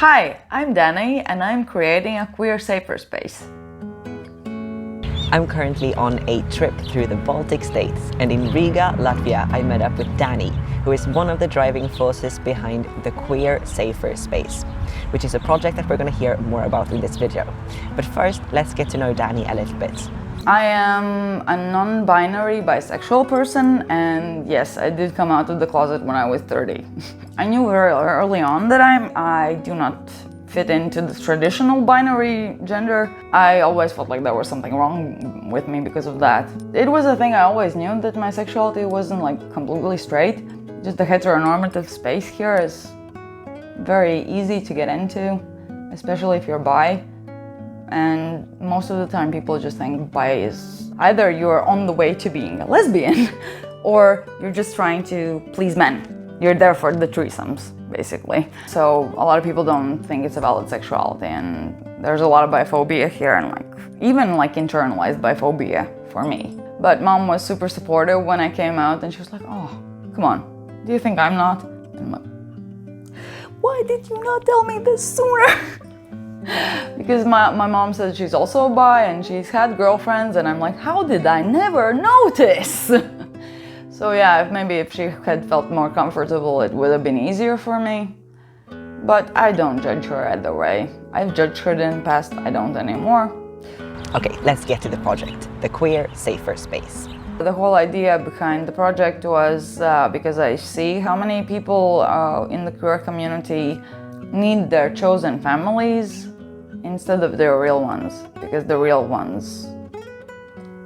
Hi, I'm Danny and I'm creating a queer safer space. I'm currently on a trip through the Baltic states, and in Riga, Latvia, I met up with Dani, who is one of the driving forces behind the Queer Safer Space, which is a project that we're going to hear more about in this video. But first, let's get to know Dani a little bit. I am a non-binary bisexual person, and yes, I did come out of the closet when I was 30. I knew very early on that I do not fit into the traditional binary gender. I always felt like there was something wrong with me because of that. It was a thing I always knew, that my sexuality wasn't like completely straight. Just the heteronormative space here is very easy to get into, especially if you're bi. And most of the time people just think bi is either you're on the way to being a lesbian or you're just trying to please men. You're there for the threesomes, basically. So a lot of people don't think it's a valid sexuality, and there's a lot of biphobia here, and even internalized biphobia for me. But mom was super supportive when I came out, and she was like, "Oh, come on, do you think I'm not?" And I'm like, "Why did you not tell me this sooner?" Because my mom said she's also bi and she's had girlfriends, and I'm like, how did I never notice? So yeah, maybe if she had felt more comfortable, it would have been easier for me. But I don't judge her either way. I've judged her in the past, I don't anymore. Okay, let's get to the project, the Queer Safer Space. The whole idea behind the project was because I see how many people in the queer community need their chosen families instead of their real ones, because the real ones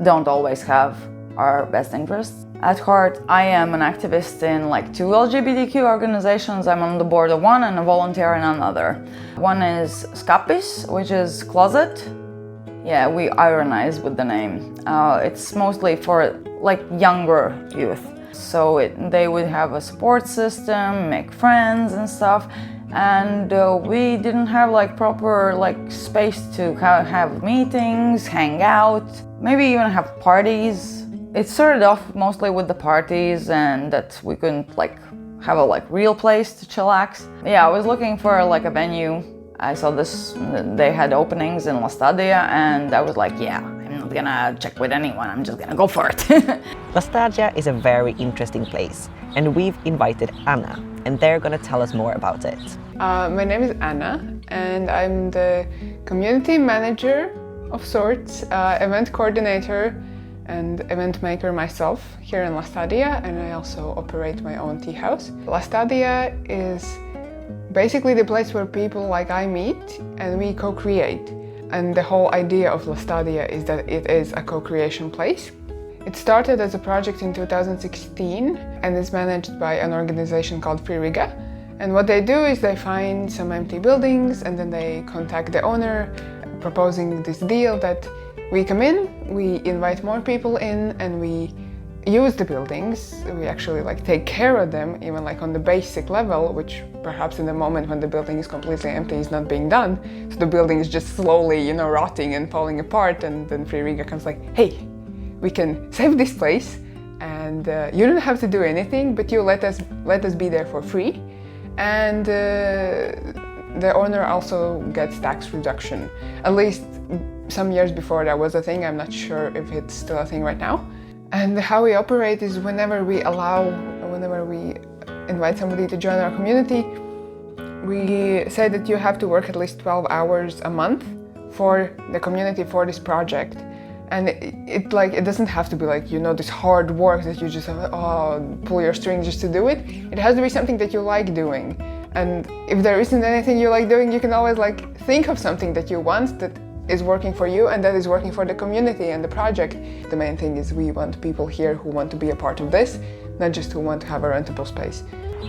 don't always have our best interests at heart. I am an activist in two LGBTQ organizations. I'm on the board of one and a volunteer in another. One is Skapis, which is closet. Yeah, we ironize with the name. It's mostly for younger youth. So they would have a support system, make friends and stuff. And we didn't have proper space to have meetings, hang out, maybe even have parties. It started off mostly with the parties, and that we couldn't have a real place to chillax. Yeah, I was looking for a venue. I saw they had openings in Lastadija, and I was like, yeah, I'm not gonna check with anyone, I'm just gonna go for it. Lastadija is a very interesting place, and we've invited Anna, and they're gonna tell us more about it. My name is Anna, and I'm the community manager of sorts, event coordinator and event maker myself here in Lastadija, and I also operate my own tea house. Lastadija is basically the place where people like I meet and we co-create. And the whole idea of Lastadija is that it is a co-creation place. It started as a project in 2016 and is managed by an organization called Riga. And what they do is they find some empty buildings and then they contact the owner proposing this deal that we come in, we invite more people in, and we use the buildings. We actually take care of them, even on the basic level, which perhaps in the moment when the building is completely empty is not being done. So the building is just slowly, rotting and falling apart, and then Free Riga comes hey, we can save this place and you don't have to do anything, but you let us be there for free. And the owner also gets tax reduction. At least some years before that was a thing. I'm not sure if it's still a thing right now. And how we operate is whenever we invite somebody to join our community, we say that you have to work at least 12 hours a month for the community, for this project. And it doesn't have to be this hard work that you just have pull your strings just to do it. It has to be something that you like doing. And if there isn't anything you like doing, you can always think of something that you want that is working for you and that is working for the community and the project. The main thing is we want people here who want to be a part of this, not just who want to have a rentable space.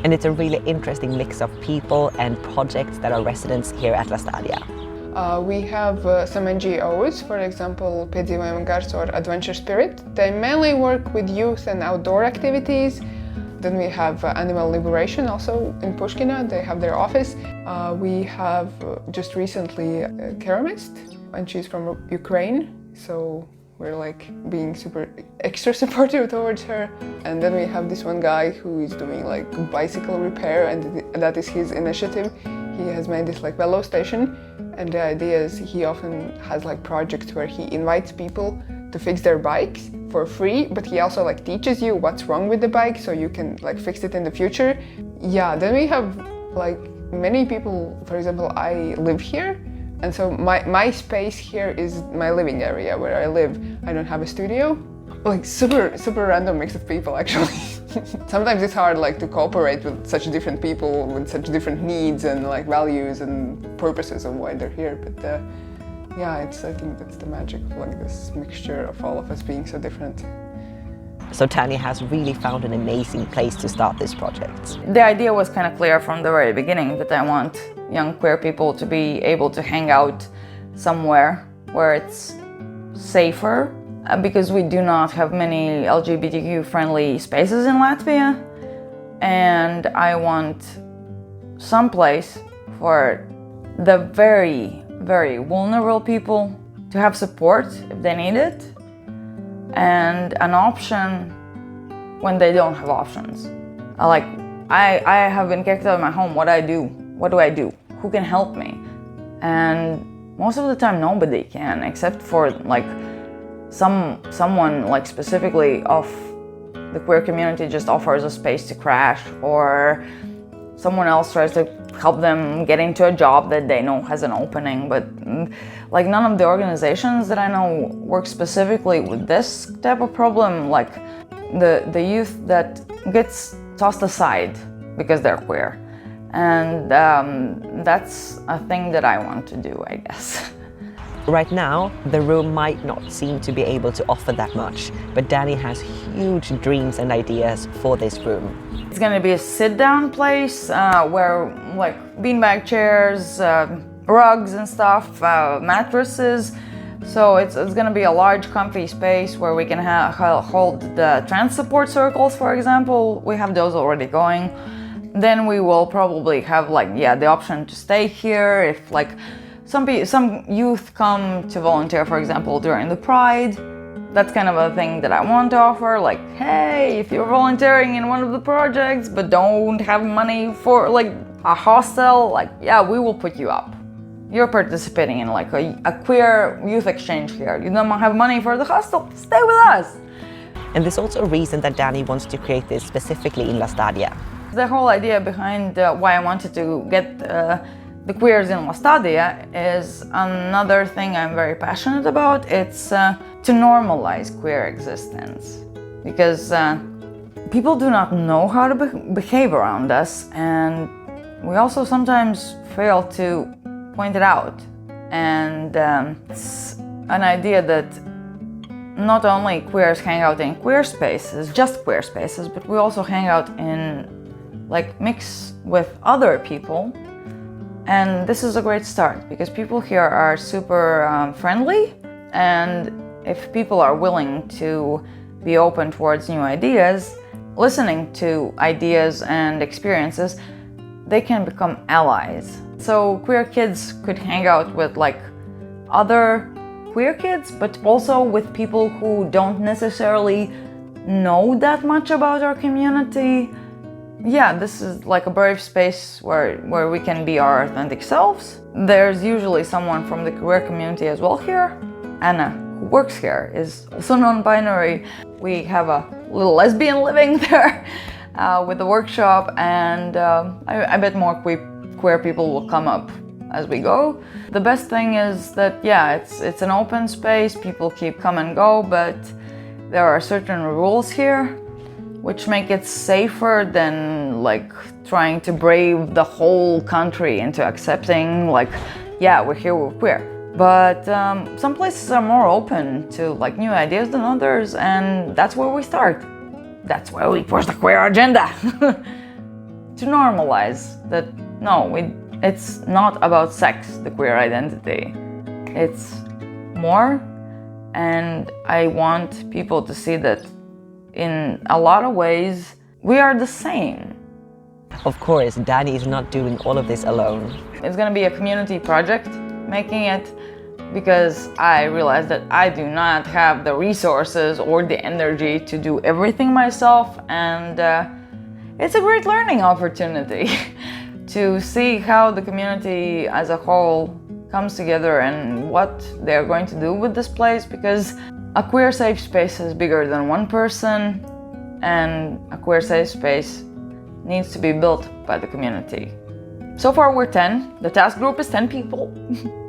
And it's a really interesting mix of people and projects that are residents here at Lastadija. We have some NGOs, for example, Piedzīvojuma Gars or Adventure Spirit. They mainly work with youth and outdoor activities. Then we have Animal Liberation, also in Pushkina. They have their office. We have just recently a keramist, and she's from Ukraine. So we're being extra supportive towards her. And then we have this one guy who is doing bicycle repair, and that is his initiative. He has made this like Velo station, and the idea is he often has like projects where he invites people to fix their bikes for free, but he also like teaches you what's wrong with the bike so you can like fix it in the future. Yeah, then we have like many people, for example, I live here, and so my space here is my living area where I live. I don't have a studio. Like super random mix of people actually. Sometimes it's hard like to cooperate with such different people with such different needs and like values and purposes of why they're here. But yeah, I think that's the magic of like this mixture of all of us being so different. So Dannie has really found an amazing place to start this project. The idea was kind of clear from the very beginning that I want young queer people to be able to hang out somewhere where it's safer, because we do not have many LGBTQ-friendly spaces in Latvia, and I want some place for the very, very vulnerable people to have support if they need it, and an option when they don't have options. I have been kicked out of my home. What do I do? What do I do? Who can help me? And most of the time nobody can, except for like someone like specifically of the queer community just offers a space to crash, or someone else tries to help them get into a job that they know has an opening. But like none of the organizations that I know work specifically with this type of problem, like the youth that gets tossed aside because they're queer. And that's a thing that I want to do, I guess. Right now, the room might not seem to be able to offer that much, but Dannie has huge dreams and ideas for this room. It's gonna be a sit-down place where like beanbag chairs, rugs and stuff, mattresses. So it's gonna be a large, comfy space where we can hold the trans support circles, for example. We have those already going. Then we will probably have like, the option to stay here if like some youth come to volunteer, for example, during the Pride. That's kind of a thing that I want to offer, like, hey, if you're volunteering in one of the projects but don't have money for like a hostel, like, we will put you up. You're participating in like a queer youth exchange here. You don't have money for the hostel, stay with us. And there's also a reason that Dannie wants to create this specifically in Lastadija. The whole idea behind why I wanted to get the queers in Lastadija is another thing I'm very passionate about. It's to normalize queer existence, because people do not know how to behave around us, and we also sometimes fail to point it out. And it's an idea that not only queers hang out in queer spaces, just queer spaces, but we also hang out in like mix with other people. And this is a great start because people here are super friendly, and if people are willing to be open towards new ideas, listening to ideas and experiences, they can become allies. So queer kids could hang out with like other queer kids, but also with people who don't necessarily know that much about our community. This is like a brave space where we can be our authentic selves. There's usually someone from the queer community as well here. Anna, who works here, is also non-binary. We have a little lesbian living there with the workshop, and I bet more queer people will come up as we go. The best thing is that, it's an open space, people keep come and go, but there are certain rules here which make it safer than like trying to brave the whole country into accepting like, we're here, we're queer. But some places are more open to like new ideas than others, and that's where we start. That's where we push the queer agenda. To normalize that, no, it's not about sex, the queer identity. It's more, and I want people to see that in a lot of ways, we are the same. Of course, Dannie is not doing all of this alone. It's gonna be a community project, making it, because I realized that I do not have the resources or the energy to do everything myself, and it's a great learning opportunity to see how the community as a whole comes together and what they're going to do with this place, because a queer safe space is bigger than one person, and a queer safe space needs to be built by the community. So far we're 10. The task group is 10 people.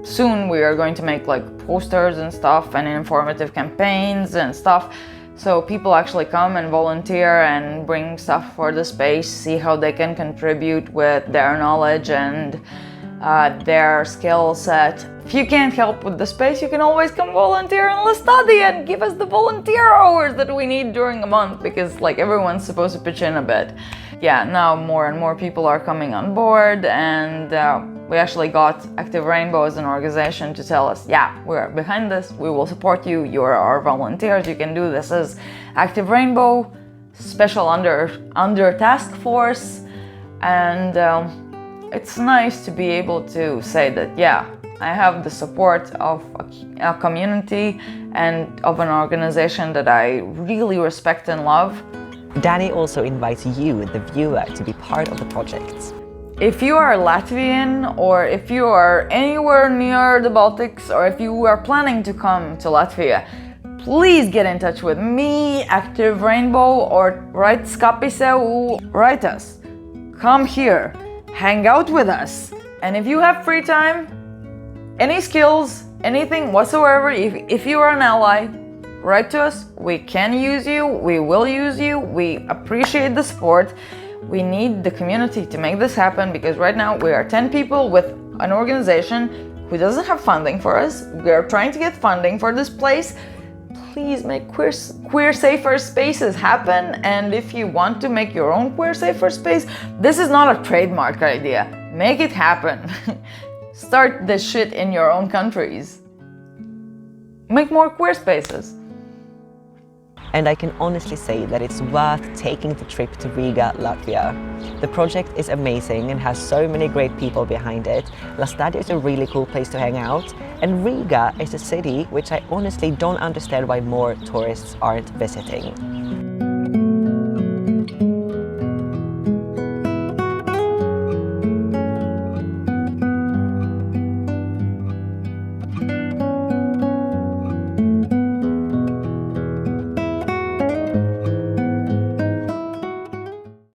Soon we are going to make like posters and stuff and informative campaigns and stuff, so people actually come and volunteer and bring stuff for the space, see how they can contribute with their knowledge and their skill set. If you can't help with the space, you can always come volunteer in Lastadija and give us the volunteer hours that we need during a month, because like everyone's supposed to pitch in a bit. Yeah, now more and more people are coming on board, and we actually got Active Rainbow as an organization to tell us, yeah, we're behind this, we will support you, you're our volunteers, you can do this as Active Rainbow, special under task force, and it's nice to be able to say that, yeah, I have the support of a community and of an organization that I really respect and love. Danny also invites you, the viewer, to be part of the project. If you are Latvian, or if you are anywhere near the Baltics, or if you are planning to come to Latvia, please get in touch with me, Active Rainbow, or write Skapiseu, write us. Come here, hang out with us. And if you have free time, any skills, anything whatsoever, if you are an ally, write to us. We can use you, we will use you, we appreciate the support. We need the community to make this happen, because right now we are 10 people with an organization who doesn't have funding for us. We are trying to get funding for this place. Please make queer safer spaces happen, and if you want to make your own queer safer space, this is not a trademark idea. Make it happen. Start this shit in your own countries. Make more queer spaces. And I can honestly say that it's worth taking the trip to Riga, Latvia. The project is amazing and has so many great people behind it. Lastadija is a really cool place to hang out, and Riga is a city which I honestly don't understand why more tourists aren't visiting.